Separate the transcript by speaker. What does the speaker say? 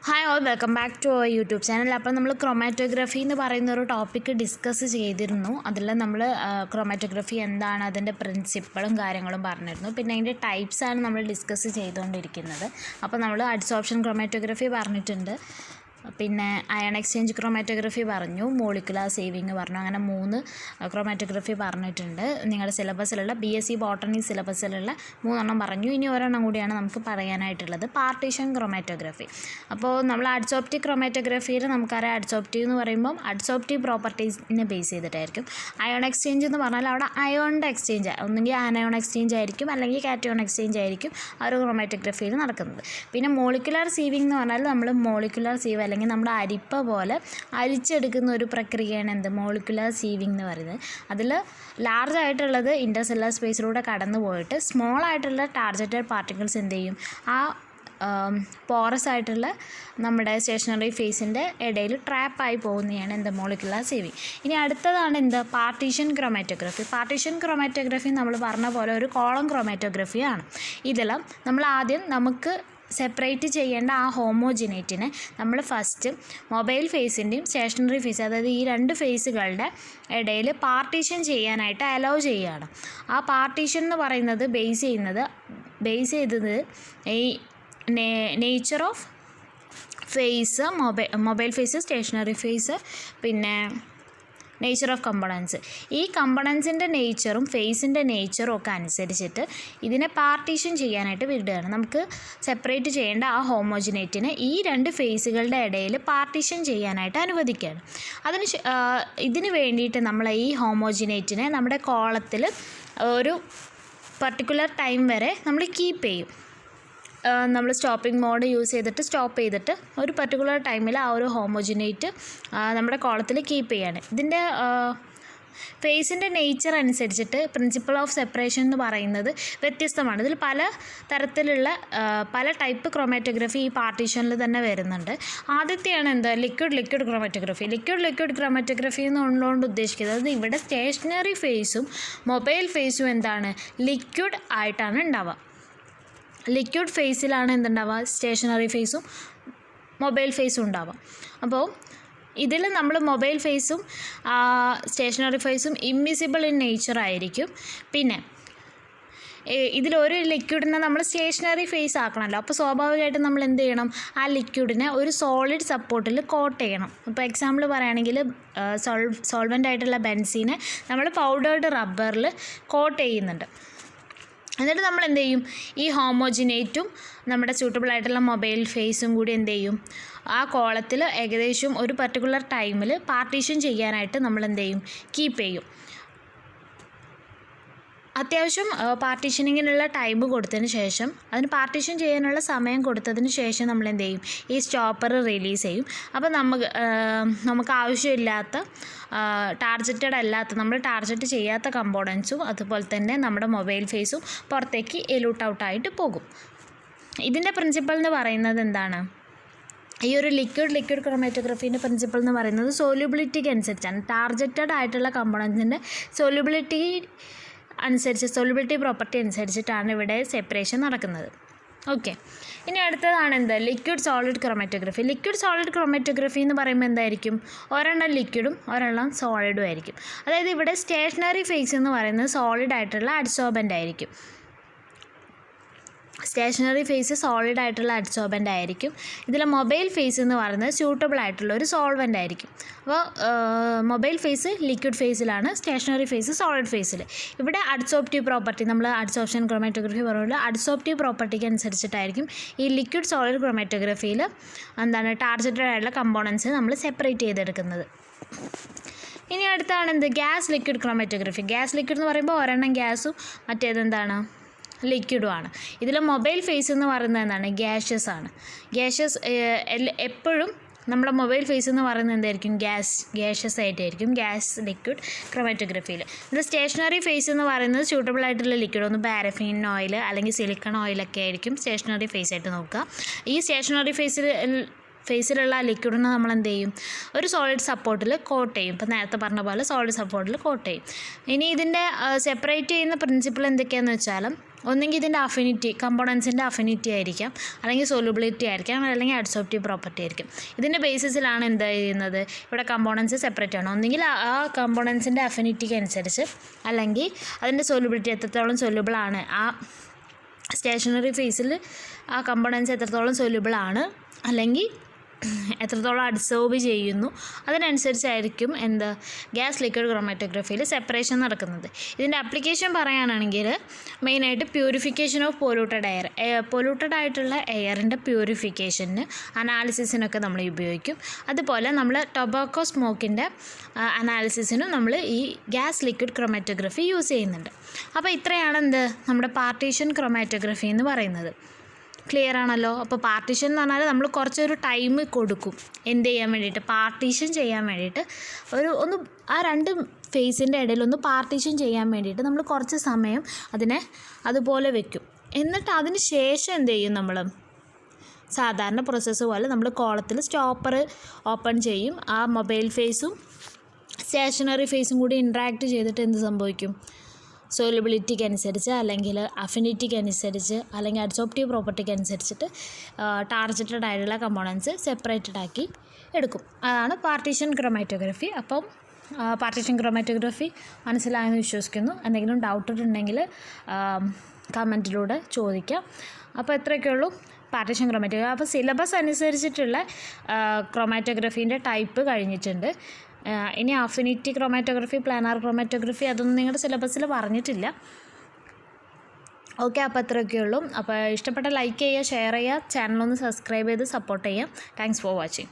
Speaker 1: Hi all, welcome back to our YouTube channel. അപ്പോൾ നമ്മൾ chromatography എന്ന് പറയുന്ന ഒരു ടോപ്പിക്ക് ഡിസ്കസ് ചെയ്തിരുന്നു. അതിൽ നമ്മൾ ക്രൊമാറ്റോഗ്രഫി എന്താണ്, അതിൻ്റെ പ്രിൻസിപ്പിളും കാര്യങ്ങളും പറഞ്ഞിരുന്നു. പിന്നെ അതിൻ്റെ ടൈപ്സാണ് നമ്മൾ ഡിസ്കസ് ചെയ്തുകൊണ്ടിരിക്കുന്നത്. അപ്പോൾ നമ്മൾ അഡ്സോർപ്ഷൻ ക്രൊമാറ്റോഗ്രഫി പറഞ്ഞിട്ടുണ്ട്, പിന്നെ അയൺ എക്സ്ചേഞ്ച് ക്രൊമാറ്റോഗ്രഫി പറഞ്ഞു, മോളിക്കുലാർ സേവിങ് പറഞ്ഞു. അങ്ങനെ 3 ക്രൊമാറ്റോഗ്രഫി പറഞ്ഞിട്ടുണ്ട്. നിങ്ങളുടെ സിലബസിലുള്ള BSc ബോട്ടണി സിലബസിലുള്ള 3 പറഞ്ഞു. ഇനി ഒരെണ്ണം കൂടിയാണ് നമുക്ക് പറയാനായിട്ടുള്ളത്, പാർട്ടീഷൻ ക്രൊമാറ്റോഗ്രഫി. അപ്പോൾ നമ്മൾ അഡ്സോപ്റ്റീവ് ക്രൊമാറ്റോഗ്രഫിയിൽ നമുക്കറിയാം, അഡ്സോപ്റ്റീവ് എന്ന് പറയുമ്പം അഡ്സോപ്റ്റീവ് പ്രോപ്പർട്ടീസിനെ ബേസ് ചെയ്തിട്ടായിരിക്കും. അയോൺ എക്സ്ചേഞ്ച് എന്ന് പറഞ്ഞാൽ അവിടെ അയോണിൻ്റെ എക്സ്ചേഞ്ച്, ഒന്നുകിൽ ആനയോൺ എക്സ്ചേഞ്ച് ആയിരിക്കും, അല്ലെങ്കിൽ കാറ്റയോൺ എക്സ്ചേഞ്ച് ആയിരിക്കും ആ ഒരു ക്രൊമാറ്റോഗ്രഫിയിൽ നടക്കുന്നത്. പിന്നെ മോളിക്കുലാർ സീവിങ് എന്ന് പറഞ്ഞാൽ നമ്മൾ മോളിക്കുലാർ സീവ് അല്ലെങ്കിൽ നമ്മുടെ അരിപ്പ പോലെ അരിച്ചെടുക്കുന്ന ഒരു പ്രക്രിയയാണ് എന്ത്, മോളിക്കുലാർ സീവിങ് എന്ന് പറയുന്നത്. അതിൽ ലാർജ് ആയിട്ടുള്ളത് ഇൻ്റർസെല്ലുലാർ സ്പേസിലൂടെ കടന്നു പോയിട്ട് സ്മോൾ ആയിട്ടുള്ള ടാർജറ്റഡ് പാർട്ടിക്കിൾസ് എന്ത് ചെയ്യും, ആ പോറസ് ആയിട്ടുള്ള നമ്മുടെ സ്റ്റേഷനറി ഫേസിൻ്റെ ഇടയിൽ ട്രാപ്പായി പോകുന്നതാണ് എന്ത്, മോളിക്കുലാർ സീവിങ്. ഇനി അടുത്തതാണ് എന്ത്, പാർട്ടീഷൻ ക്രൊമാറ്റോഗ്രഫി. പാർട്ടീഷൻ ക്രൊമാറ്റോഗ്രഫി നമ്മൾ പറഞ്ഞ പോലെ ഒരു കോളം ക്രൊമാറ്റോഗ്രഫിയാണ്. ഇതിൽ നമ്മൾ ആദ്യം നമുക്ക് സെപ്പറേറ്റ് ചെയ്യേണ്ട ആ ഹോമോജിനേറ്റിനെ നമ്മൾ ഫസ്റ്റ് മൊബൈൽ ഫേസിൻ്റെയും സ്റ്റേഷനറി ഫേസ്, അതായത് ഈ 2 ഫേസുകളുടെ ഇടയിൽ പാർട്ടീഷൻ ചെയ്യാനായിട്ട് അലൗ ചെയ്യുകയാണ്. ആ പാർട്ടീഷൻ എന്ന് പറയുന്നത് ബേസ് ചെയ്തത് ഈ nature of phase, mobile phase, stationary phase, പിന്നെ നേച്ചർ ഓഫ് കമ്പണൻസ്. ഈ കമ്പണൻസിൻ്റെ നേച്ചറും ഫേസിൻ്റെ നേച്ചറും ഒക്കെ അനുസരിച്ചിട്ട് ഇതിനെ പാർട്ടീഷൻ ചെയ്യാനായിട്ട് വിടുകയാണ്. നമുക്ക് സെപ്പറേറ്റ് ചെയ്യേണ്ട ആ ഹോമോജിനേറ്റിനെ ഈ 2 ഫേസുകളുടെ ഇടയിൽ പാർട്ടീഷൻ ചെയ്യാനായിട്ട് അനുവദിക്കുകയാണ്. ഇതിന് വേണ്ടിയിട്ട് നമ്മൾ ഈ ഹോമോജിനേറ്റിനെ നമ്മുടെ കോളത്തിൽ ഒരു പർട്ടിക്കുലർ ടൈം വരെ നമ്മൾ കീപ്പ് ചെയ്യും. നമ്മൾ സ്റ്റോപ്പിംഗ് മോഡ് യൂസ് ചെയ്തിട്ട് സ്റ്റോപ്പ് ചെയ്തിട്ട് ഒരു പർട്ടിക്കുലർ ടൈമിൽ ആ ഒരു ഹോമോജിനേറ്റ് നമ്മുടെ കോളത്തിൽ കീപ്പ് ചെയ്യാണ്. ഇതിൻ്റെ ഫേസിൻ്റെ നേച്ചർ അനുസരിച്ചിട്ട് പ്രിൻസിപ്പിൾ ഓഫ് സെപ്പറേഷൻ എന്ന് പറയുന്നത് വ്യത്യസ്തമാണ്. ഇതിൽ പല തരത്തിലുള്ള പല ടൈപ്പ് ക്രൊമാറ്റോഗ്രഫി ഈ പാർട്ടീഷനിൽ തന്നെ വരുന്നുണ്ട്. ആദ്യത്തെയാണ് എന്താ, ലിക്വിഡ് ക്രൊമാറ്റോഗ്രഫി. ലിക്വിഡ് ക്രൊമാറ്റോഗ്രഫി എന്നുള്ളതുകൊണ്ട് ഉദ്ദേശിക്കുന്നത്, അത് ഇവിടെ സ്റ്റേഷനറി ഫേസും മൊബൈൽ ഫേസും എന്താണ്, ലിക്വിഡ് ആയിട്ടാണ് ഉണ്ടാവുക. ലിക്വിഡ് ഫേസിലാണ് എന്തുണ്ടാവുക, സ്റ്റേഷനറി ഫേസും മൊബൈൽ ഫേസും ഉണ്ടാവുക. അപ്പോൾ ഇതിൽ നമ്മൾ മൊബൈൽ ഫേസും സ്റ്റേഷനറി ഫേസും ഇമ്മിസിബിൾ ഇൻ നേച്ചർ ആയിരിക്കും. പിന്നെ ഇതിലൊരു ലിക്വിഡിനെ നമ്മൾ സ്റ്റേഷനറി ഫേസ് ആക്കണമല്ലോ, അപ്പോൾ സ്വാഭാവികമായിട്ടും നമ്മൾ എന്ത് ചെയ്യണം, ആ ലിക്വിഡിനെ ഒരു സോളിഡ് സപ്പോർട്ടിൽ കോട്ട് ചെയ്യണം. ഇപ്പോൾ എക്സാമ്പിൾ പറയുകയാണെങ്കിൽ സോൾവൻ്റ് ആയിട്ടുള്ള ബെൻസീനെ നമ്മൾ പൗഡേർഡ് റബ്ബറിൽ കോട്ട് ചെയ്യുന്നുണ്ട്. എന്നിട്ട് നമ്മൾ എന്ത് ചെയ്യും, ഈ ഹോമോജിനേറ്റും നമ്മുടെ സ്യൂട്ടബിൾ ആയിട്ടുള്ള മൊബൈൽ ഫേസും കൂടി എന്ത് ചെയ്യും, ആ കോളത്തിൽ ഏകദേശം ഒരു പർട്ടിക്കുലർ ടൈമിൽ പാർട്ടീഷൻ ചെയ്യാനായിട്ട് നമ്മൾ എന്ത് ചെയ്യും, കീപ്പ് ചെയ്യും. അത്യാവശ്യം പാർട്ടീഷനിങ്ങിനുള്ള ടൈം കൊടുത്തതിന് ശേഷം, അതിന് പാർട്ടീഷൻ ചെയ്യാനുള്ള സമയം കൊടുത്തതിന് ശേഷം നമ്മൾ എന്ത് ചെയ്യും, ഈ സ്റ്റോപ്പർ റിലീസ് ചെയ്യും. അപ്പോൾ നമുക്ക് ആവശ്യമില്ലാത്ത ടാർജറ്റഡ് അല്ലാത്ത, നമ്മൾ ടാർജറ്റ് ചെയ്യാത്ത കമ്പോണൻസും അതുപോലെ തന്നെ നമ്മുടെ മൊബൈൽ ഫേസും പുറത്തേക്ക് എലൂട്ട് ഔട്ടായിട്ട് പോകും. ഇതിൻ്റെ പ്രിൻസിപ്പൾ എന്ന് പറയുന്നത് എന്താണ്, ഈ ഒരു ലിക്വിഡ് ക്രൊമാറ്റോഗ്രഫീൻ്റെ പ്രിൻസിപ്പൾ എന്ന് പറയുന്നത് സോല്യൂബിലിറ്റിക്ക് അനുസരിച്ചാണ്. ടാർജറ്റഡ് ആയിട്ടുള്ള കമ്പോണൻസിൻ്റെ സോല്യൂബിലിറ്റി പ്രോപ്പർട്ടി അനുസരിച്ചിട്ടാണ് ഇവിടെ സെപ്പറേഷൻ നടക്കുന്നത്. ഓക്കെ, ഇനി അടുത്തതാണ് എന്ത്, liquid solid chromatography. Liquid solid chromatography എന്ന് പറയുമ്പോൾ എന്തായിരിക്കും, ഒരെണ്ണം ലിക്വിഡും ഒരെണ്ണം സോളിഡും ആയിരിക്കും. അതായത് ഇവിടെ സ്റ്റേഷനറി ഫേസ് എന്ന് പറയുന്നത് സോളിഡ് ആയിട്ടുള്ള അഡ്സോർബൻ്റ് ആയിരിക്കും. സ്റ്റേഷനറി ഫേസ് സോളിഡ് ആയിട്ടുള്ള അഡ്സോർബൻ്റ് ആയിരിക്കും. ഇതിൽ മൊബൈൽ ഫേസ് എന്ന് പറയുന്നത് സ്യൂട്ടബിൾ ആയിട്ടുള്ള ഒരു സോൾവൻ്റ് ആയിരിക്കും. അപ്പോൾ മൊബൈൽ ഫേസ് ലിക്വിഡ് ഫേസിലാണ്, സ്റ്റേഷനറി ഫേസ് സോളിഡ് ഫേസിൽ. ഇവിടെ അഡ്സോപ്റ്റീവ് പ്രോപ്പർട്ടി, നമ്മൾ അഡ്സോർപ്ഷൻ ക്രൊമാറ്റോഗ്രഫി പറയുമ്പോൾ അഡ്സോപ്റ്റീവ് പ്രോപ്പർട്ടിക്ക് അനുസരിച്ചിട്ടായിരിക്കും ഈ ലിക്വിഡ് സോളിഡ് ക്രൊമാറ്റോഗ്രഫിയിൽ എന്താണ്, ടാർജറ്റഡ് ആയിട്ടുള്ള കമ്പോണൻസ് നമ്മൾ സെപ്പറേറ്റ് ചെയ്തെടുക്കുന്നത്. ഇനി അടുത്താണ് എന്ത്, gas liquid chromatography. Gas liquid എന്ന് പറയുമ്പോൾ ഒരെണ്ണം ഗ്യാസും മറ്റേതെന്താണ്, ലിക്വിഡുമാണ്. ഇതിൽ മൊബൈൽ ഫേസ് എന്ന് പറയുന്നത് എന്താണ്, ഗ്യാഷ്യസ് ആണ്. എപ്പോഴും നമ്മുടെ മൊബൈൽ ഫേസ് എന്ന് പറയുന്നത് എന്തായിരിക്കും, ഗ്യാഷ്യസ് ആയിട്ടായിരിക്കും ഗ്യാസ് ലിക്വിഡ് ക്രൊമാറ്റോഗ്രഫിയിൽ. ഇത് സ്റ്റേഷനറി ഫേസ് എന്ന് പറയുന്നത് സ്യൂട്ടബിൾ ആയിട്ടുള്ള ലിക്വിഡ്, ഒന്ന് പാരഫിൻ ഓയിൽ അല്ലെങ്കിൽ സിലിക്കൺ ഓയിലൊക്കെ ആയിരിക്കും സ്റ്റേഷനറി ഫേസ് ആയിട്ട് നോക്കുക. ഈ സ്റ്റേഷനറി ഫേസിലുള്ള ലിക്വിഡിനെ നമ്മൾ എന്ത് ചെയ്യും, ഒരു സോളിഡ് സപ്പോർട്ടിൽ കോട്ട് ചെയ്യും. ഇപ്പോൾ നേരത്തെ പറഞ്ഞ പോലെ സോളിഡ് സപ്പോർട്ടിൽ കോട്ട് ചെയ്യും. ഇനി ഇതിൻ്റെ സെപ്പറേറ്റ് ചെയ്യുന്ന പ്രിൻസിപ്പിൾ എന്തൊക്കെയാണെന്ന് വെച്ചാൽ, ഒന്നെങ്കിൽ ഇതിൻ്റെ അഫിനിറ്റി, കമ്പോണൻസിൻ്റെ അഫിനിറ്റി ആയിരിക്കാം, അല്ലെങ്കിൽ സോലുബിലിറ്റി ആയിരിക്കാം, അല്ലെങ്കിൽ അഡ്സോപ്റ്റീവ് പ്രോപ്പർട്ടി ആയിരിക്കും. ഇതിൻ്റെ ബേസിസിലാണ് എന്താ ചെയ്യുന്നത്, ഇവിടെ കമ്പോണൻസ് സെപ്പറേറ്റ് ആണ്. ഒന്നെങ്കിൽ ആ കമ്പോണൻസിൻ്റെ അഫിനിറ്റിക്ക് അനുസരിച്ച്, അല്ലെങ്കിൽ അതിൻ്റെ സോലുബിലിറ്റി എത്രത്തോളം സൊല്യൂബിളാണ്, ആ സ്റ്റേഷനറി ഫേസിൽ ആ കമ്പോണൻസ് എത്രത്തോളം സൊല്യൂബിളാണ്, അല്ലെങ്കിൽ എത്രത്തോളം അഡ്സോർബ് ചെയ്യുന്നു, അതിനനുസരിച്ചായിരിക്കും ഗ്യാസ് ലിക്വിഡ് ക്രോമാറ്റോഗ്രഫിയിൽ സെപ്പറേഷൻ നടക്കുന്നത്. ഇതിൻ്റെ ആപ്ലിക്കേഷൻ പറയുകയാണെങ്കിൽ മെയിനായിട്ട് purification of polluted air, polluted ആയിട്ടുള്ള എയറിൻ്റെ പ്യൂരിഫിക്കേഷന്, അനാലിസിസിനൊക്കെ നമ്മൾ ഉപയോഗിക്കും. അതുപോലെ നമ്മൾ ടൊബാക്കോ സ്മോക്കിൻ്റെ അനാലിസിസിനും നമ്മൾ ഈ ഗ്യാസ് ലിക്വിഡ് ക്രോമാറ്റോഗ്രഫി യൂസ് ചെയ്യുന്നുണ്ട്. അപ്പോൾ ഇത്രയാണ് നമ്മുടെ പാർട്ടീഷൻ ക്രോമാറ്റോഗ്രഫി എന്ന് പറയുന്നത്. ക്ലിയർ ആണല്ലോ. അപ്പോൾ പാർട്ടീഷൻ എന്ന് പറഞ്ഞാൽ നമ്മൾ കുറച്ചൊരു ടൈം കൊടുക്കും എന്ത് ചെയ്യാൻ വേണ്ടിയിട്ട്, പാർട്ടീഷൻ ചെയ്യാൻ വേണ്ടിയിട്ട്. ഒന്ന് ആ രണ്ട് ഫേസിൻ്റെ ഇടയിൽ ഒന്ന് പാർട്ടീഷൻ ചെയ്യാൻ വേണ്ടിയിട്ട് നമ്മൾ കുറച്ച് സമയം അതിനെ അതുപോലെ വെക്കും. എന്നിട്ട് അതിന് ശേഷം എന്ത് ചെയ്യും, നമ്മൾ സാധാരണ പ്രോസസ്സ് പോലെ നമ്മൾ കോളത്തിൽ സ്റ്റോപ്പർ ഓപ്പൺ ചെയ്യും. ആ മൊബൈൽ ഫേസും സ്റ്റേഷനറി ഫേസും കൂടി ഇൻട്രാക്ട് ചെയ്തിട്ട് എന്ത് സംഭവിക്കും, സോലുബിലിറ്റിക്ക് അനുസരിച്ച്, അല്ലെങ്കിൽ അഫിനിറ്റിക്ക് അനുസരിച്ച്, അല്ലെങ്കിൽ അഡ്സോപ്റ്റീവ് പ്രോപ്പർട്ടിക്ക് അനുസരിച്ചിട്ട് ടാർജറ്റഡ് ആയിട്ടുള്ള കമ്പോണൻസ് സെപ്പറേറ്റഡ് ആക്കി എടുക്കും. അതാണ് പാർട്ടീഷൻ ക്രോമാറ്റോഗ്രഫി. അപ്പം പാർട്ടീഷൻ ക്രോമാറ്റോഗ്രഫി മനസ്സിലായെന്ന് വിശ്വസിക്കുന്നു. എന്തെങ്കിലും ഡൗട്ട് ഉണ്ടെങ്കിൽ കമൻറ്റിലൂടെ ചോദിക്കാം. അപ്പോൾ എത്രയൊക്കെയുള്ളൂ പാർട്ടീഷൻ ക്രോമാറ്റോഗ്രഫി. അപ്പോൾ സിലബസ് അനുസരിച്ചിട്ടുള്ള ക്രോമാറ്റോഗ്രഫീൻ്റെ ടൈപ്പ് കഴിഞ്ഞിട്ടുണ്ട്. ഇനി അഫിനിറ്റി ക്രോമാറ്റോഗ്രഫി, പ്ലാനാർ ക്രോമാറ്റോഗ്രഫി അതൊന്നും നിങ്ങളുടെ സിലബസിൽ പറഞ്ഞിട്ടില്ല. ഓക്കെ, അപ്പോൾ അത്രയൊക്കെയുള്ളൂ. അപ്പോൾ ഇഷ്ടപ്പെട്ട ലൈക്ക് ചെയ്യുക, ഷെയർ ചെയ്യുക, ചാനലൊന്ന് സബ്സ്ക്രൈബ് ചെയ്ത് സപ്പോർട്ട് ചെയ്യാം. Thanks for watching.